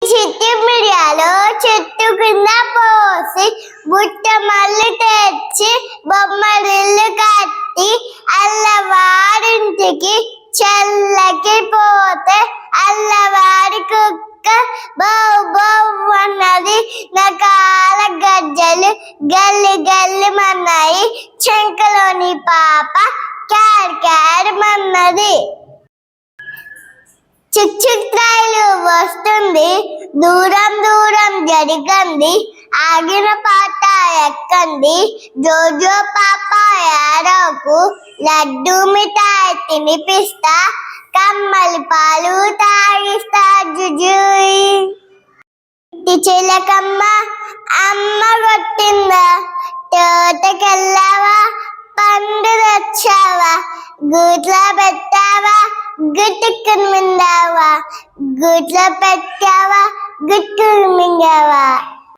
చిట్టి మిరియాలు చెట్టు కింద పోసి బుట్ట మళ్ళీ తెచ్చి బొమ్మరిల్లు కట్టి అల్లవారింటికి చల్లకి పోతే అల్లవారి కుక్క బౌ బౌ అన్నది. నకాల గజ్జలు గల్లి గల్లి మన్నాయి. చెంకలోని పాప క్యాడ్ క్యాడ్ మన్నది. చిక్చిక్రాయిలు వస్తుంది, దూరం దూరం జరిగంది. ఆగిన పాట ఎక్కంది. జోజో పాప యారోకు లడ్డు మిఠాయి తినిపిస్తా, కమ్మలి పాలు తాగిస్తా జుజుయ్. చిలకమ్మ అమ్మ కొట్టిందా, తోటకెళ్ళావా, పండు తెచ్చావా, గూట్లో పెట్టావా, గుట్టుకుని మింగావా, గూట్లో పెట్టావా, గుట్టుకుని మింగావా.